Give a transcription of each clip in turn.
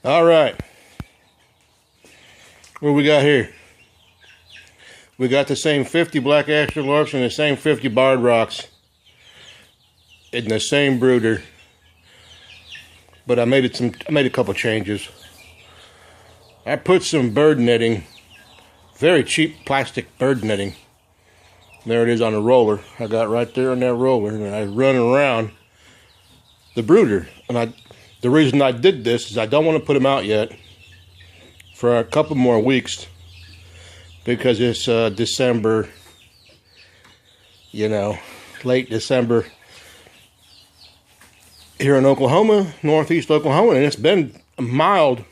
All right. What we got here? We got the same 50 black Australorps and the same 50 barred rocks in the same brooder, but I made a couple changes. I put some bird netting, very cheap plastic bird netting. There it is on the roller. I got right there on that roller, and I run around the brooder. And the reason I did this is I don't want to put them out yet for a couple more weeks, because it's December, late December here in Oklahoma, northeast Oklahoma, and it's been a mild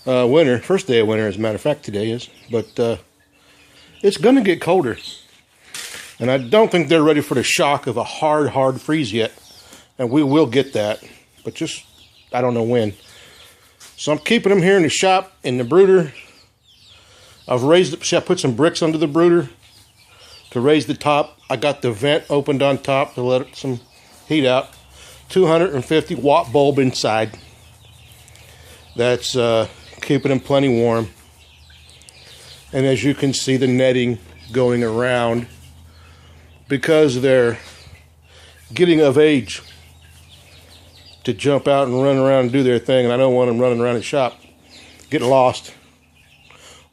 winter. First day of winter, as a matter of fact, today is. But it's going to get colder. And I don't think they're ready for the shock of a hard freeze yet. And we will get that. But just, I don't know when. So I'm keeping them here in the shop, in the brooder. I put some bricks under the brooder to raise the top. I got the vent opened on top to let some heat out. 250 watt bulb inside. That's keeping them plenty warm. And as you can see, the netting going around, because they're getting of age to jump out and run around and do their thing, and I don't want them running around the shop getting lost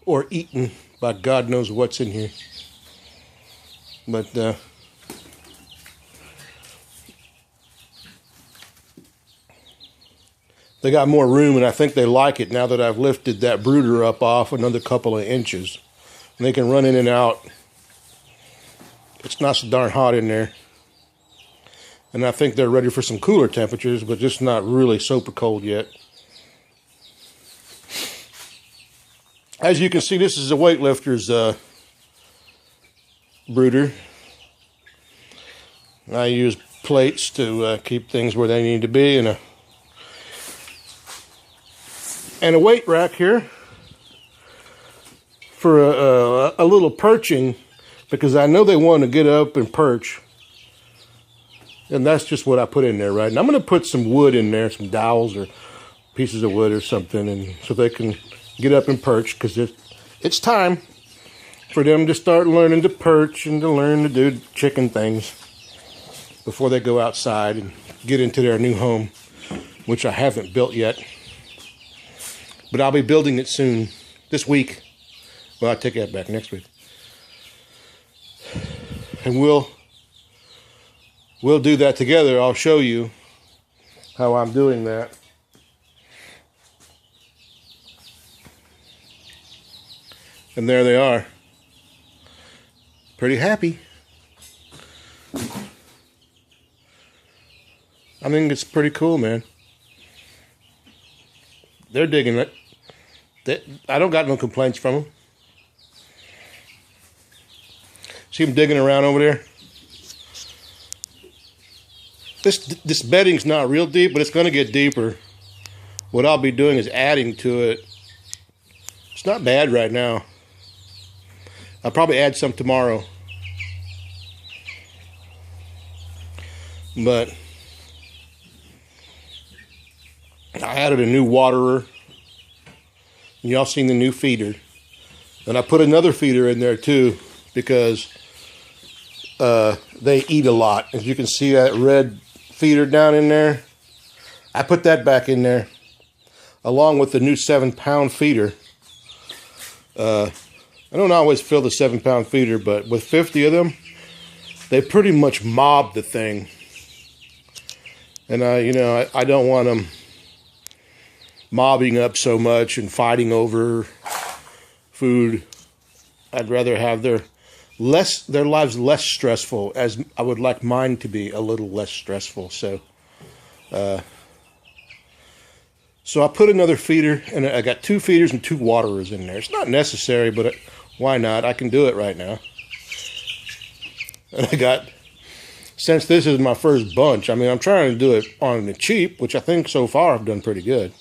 or eaten by God knows what's in here. But they got more room, and I think they like it now that I've lifted that brooder up off another couple of inches. And they can run in and out. It's not so darn hot in there. And I think they're ready for some cooler temperatures, but just not really super cold yet. As you can see, this is a weightlifter's brooder. I use plates to keep things where they need to be, and a weight rack here for a little perching, because I know they want to get up and perch. And that's just what I put in there, right? And I'm going to put some wood in there, some dowels or pieces of wood or something, and so they can get up and perch, because it's time for them to start learning to perch and to learn to do chicken things before they go outside and get into their new home, which I haven't built yet. But I'll be building it soon, this week. Well, I'll take that back, next week. And we'll do that together. I'll show you how I'm doing that. And there they are. Pretty happy. I think it's pretty cool, man. They're digging it. I don't got no complaints from them. See them digging around over there? This bedding's not real deep, but it's going to get deeper. What I'll be doing is adding to it. It's not bad right now. I'll probably add some tomorrow. But I added a new waterer. Y'all seen the new feeder. And I put another feeder in there too, because they eat a lot. As you can see, that red feeder down in there, I put that back in there along with the new 7-pound feeder. I don't always fill the 7-pound feeder, but with 50 of them, they pretty much mob the thing. And I don't want them mobbing up so much and fighting over food. I'd rather have their lives less stressful, as I would like mine to be a little less stressful. So I put another feeder, and I got 2 feeders and 2 waterers in there. It's not necessary, but why not? I can do it right now. And since this is my first bunch, I mean, I'm trying to do it on the cheap, which I think so far I've done pretty good.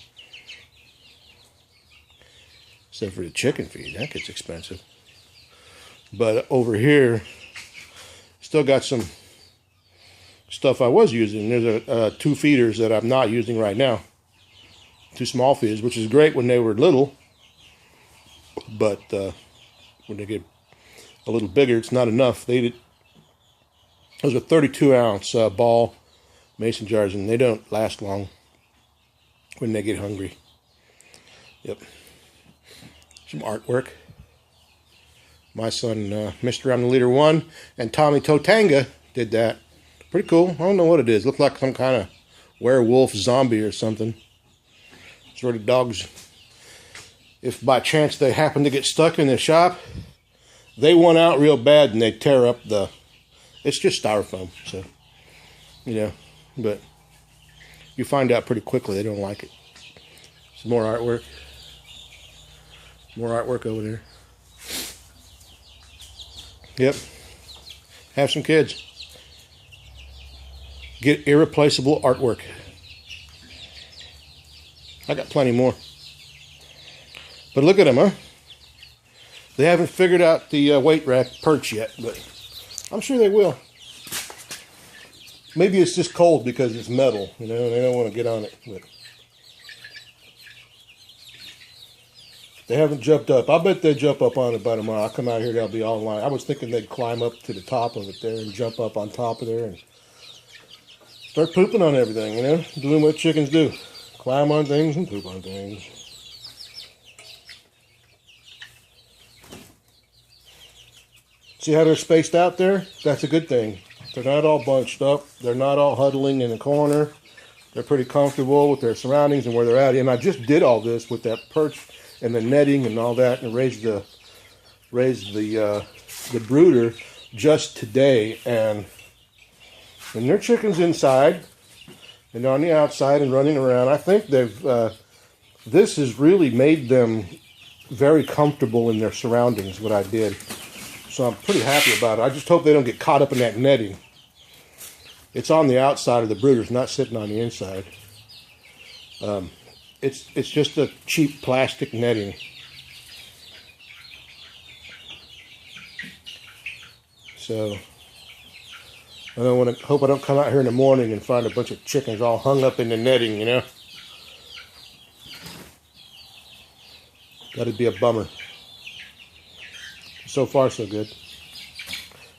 Except for the chicken feed, that gets expensive. But over here, still got some stuff I was using. There's 2 feeders that I'm not using right now. to small feeds, which is great when they were little, but when they get a little bigger, it's not enough. Those are 32-ounce ball mason jars, and they don't last long when they get hungry. Yep. Some artwork. My son, Mr. I'm the Leader 1, and Tommy Totanga did that. Pretty cool. I don't know what it is. Looked like some kind of werewolf zombie or something. Sort of dogs, if by chance they happen to get stuck in the shop, they want out real bad and they tear up it's just styrofoam, so, you know, but you find out pretty quickly they don't like it. Some more artwork. More artwork over there. Yep. Have some kids. Get irreplaceable artwork. I got plenty more. But look at them, huh? They haven't figured out the weight rack perch yet, but I'm sure they will. Maybe it's just cold because it's metal, you know, they don't want to get on it. But they haven't jumped up. I bet they'll jump up on it by tomorrow. I'll come out here, they'll be all in line. I was thinking they'd climb up to the top of it there and jump up on top of there and start pooping on everything, you know, doing what chickens do. Climb on things and poop on things. See how they're spaced out there? That's a good thing. They're not all bunched up. They're not all huddling in the corner. They're pretty comfortable with their surroundings and where they're at. And I just did all this with that perch and the netting and all that, and raised the brooder just today. And when their chickens inside and on the outside and running around, I think this has really made them very comfortable in their surroundings, what I did. So I'm pretty happy about it. I just hope they don't get caught up in that netting. It's on the outside of the brooder. It's not sitting on the inside. It's just a cheap plastic netting. So hope I don't come out here in the morning and find a bunch of chickens all hung up in the netting, you know. That'd be a bummer. So far, so good.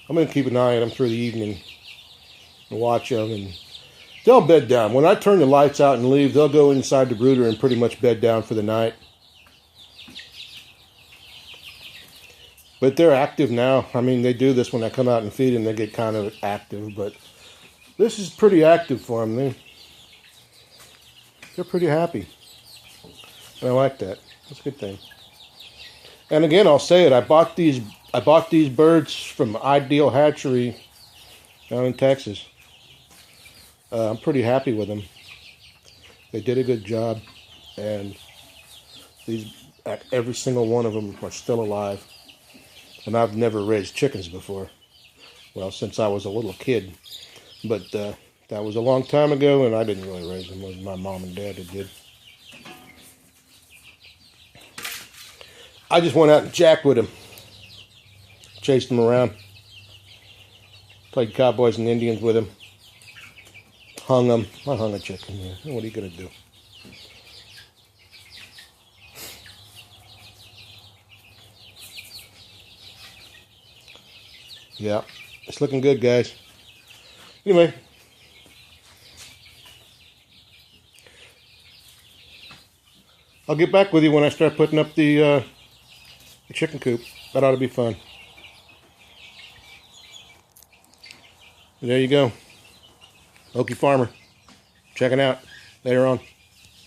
I'm going to keep an eye on them through the evening and watch them. And they'll bed down. When I turn the lights out and leave, they'll go inside the brooder and pretty much bed down for the night. But they're active now. I mean, they do this when I come out and feed them. They get kind of active. But this is pretty active for them. They're pretty happy. And I like that. That's a good thing. And again, I'll say it. I bought these birds from Ideal Hatchery down in Texas. I'm pretty happy with them. They did a good job, and every single one of them are still alive. And I've never raised chickens before. Well, since I was a little kid, but that was a long time ago, and I didn't really raise them. It was my mom and dad that did. I just went out and jacked with him. Chased him around. Played cowboys and Indians with him. Hung him. I hung a chicken here. What are you going to do? Yeah. It's looking good, guys. Anyway. I'll get back with you when I start putting up the chicken coop. That ought to be fun. There you go. Okie Farmer. Checking out. Later on.